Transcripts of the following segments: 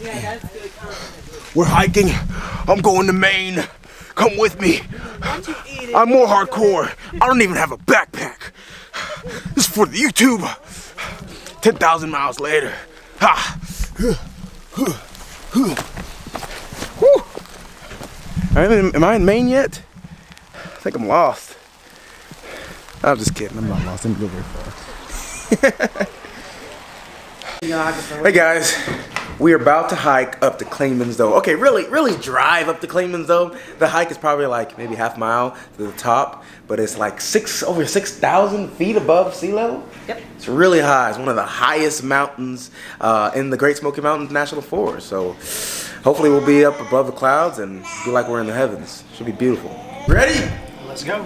Yeah, that's good. We're hiking. I'm going to Maine. Come with me. I'm more hardcore. I don't even have a backpack. This is for the YouTube. 10,000 miles later. Ha. Am I in Maine yet? I think I'm lost. I'm just kidding. I'm not lost. I didn't go very far. Hey guys, we are about to hike up to Claymans-Though. Okay, really drive up to Claymans-Though. The hike is probably like maybe half mile to the top, but it's like over 6,000 feet above sea level. Yep. It's really high. It's one of the highest mountains in the Great Smoky Mountains National Forest. So hopefully we'll be up above the clouds and feel like we're in the heavens. Should be beautiful. Ready? Let's go.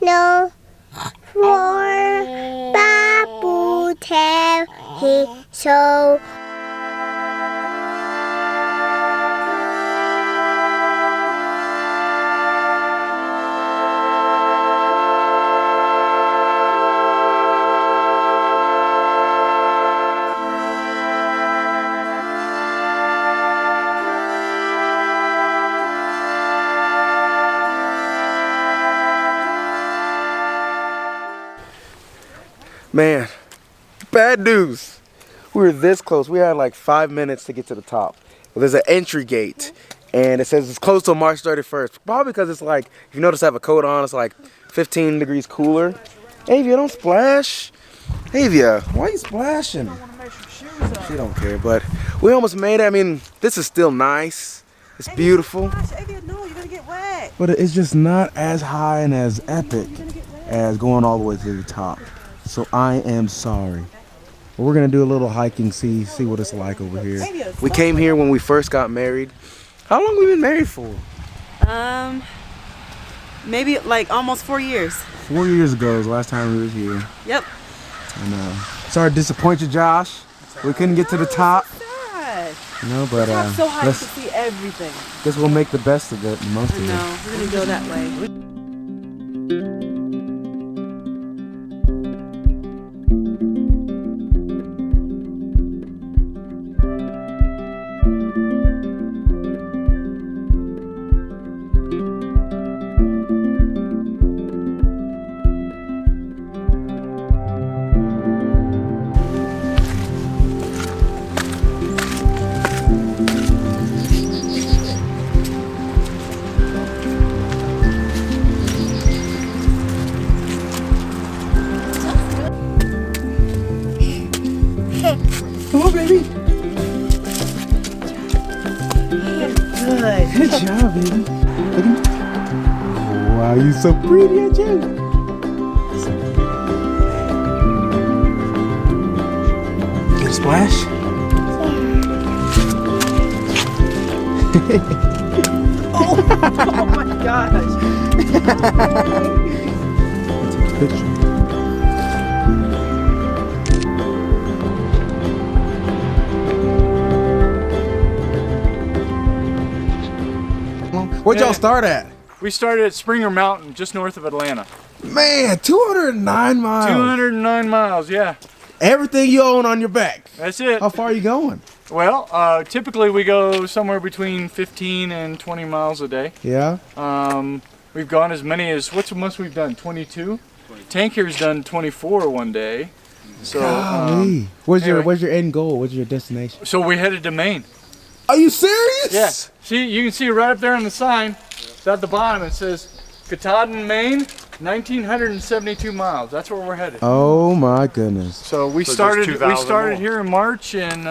No. For Babu tell he so. Man, bad news. We were this close. We had like 5 minutes to get to the top. Well, there's an entry gate, and it says it's closed till March 31st. Probably because it's like, if you notice I have a coat on, it's like 15 degrees cooler. Avia, don't splash. Avia, why are you splashing? She don't care, but we almost made it. I mean, this is still nice. It's beautiful. Avia, no, you're gonna get wet. But it's just not as high and as epic as going all the way to the top. So I am sorry. But we're gonna do a little hiking, see what it's like over here. We came here when we first got married. How long have we been married for? Maybe like almost 4 years. 4 years ago was the last time we was here. Yep. I know. Sorry to disappoint you, Josh. We couldn't get to the top. You know, but I'm so high to see everything. Guess we'll make the best of it, most of it. No, we're gonna go that way. Come on, baby. Good. Good job, baby. Look at me. Wow, you so pretty, aren't you? Get a splash? Oh my gosh. Take a picture. Where'd y'all start at? We started at Springer Mountain, just north of Atlanta. Man, 209 miles. 209 miles, yeah. Everything you own on your back. That's it. How far are you going? Well, typically we go somewhere between 15 and 20 miles a day. Yeah. We've gone as many as, what's the most we've done? 22? Tank here's done 24 one day. So, where's anyway. your end goal? What's your destination? So we headed to Maine. Are you serious? Yes. See, you can see right up there on the sign. It's at the bottom. It says Katahdin, Maine, 1,972 miles. That's where we're headed. Oh my goodness. So we started here in March and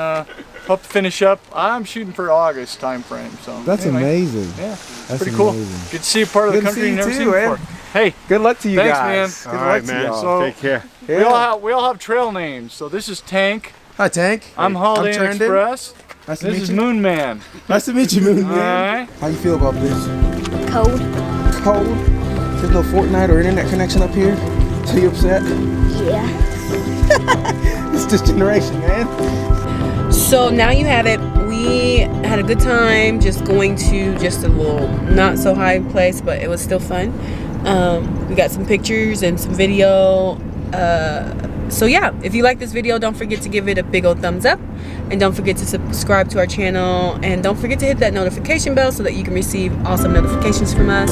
hope to finish up. I'm shooting for August time frame. So that's anyway, amazing. Yeah, that's pretty cool. amazing. Good to see a part of the country you've never seen before. Hey, good luck to you thanks, guys. man. Good All luck right, to man. y'all. So Take care. Yeah. we all have trail names. So this is Tank. Hi, Tank. I'm Holiday Inn Trendon. Express. Nice to This meet is you. Moon Man. Nice to meet you, Moon Man. All right. How you feel about this? Cold. Cold? There's no Fortnite or internet connection up here? So you upset? Yeah. It's this generation, man. So now you have it. We had a good time just going to just a little not so high place, but it was still fun. We got some pictures and some video. So yeah, if you like this video, don't forget to give it a big old thumbs up, and don't forget to subscribe to our channel, and don't forget to hit that notification bell so that you can receive awesome notifications from us.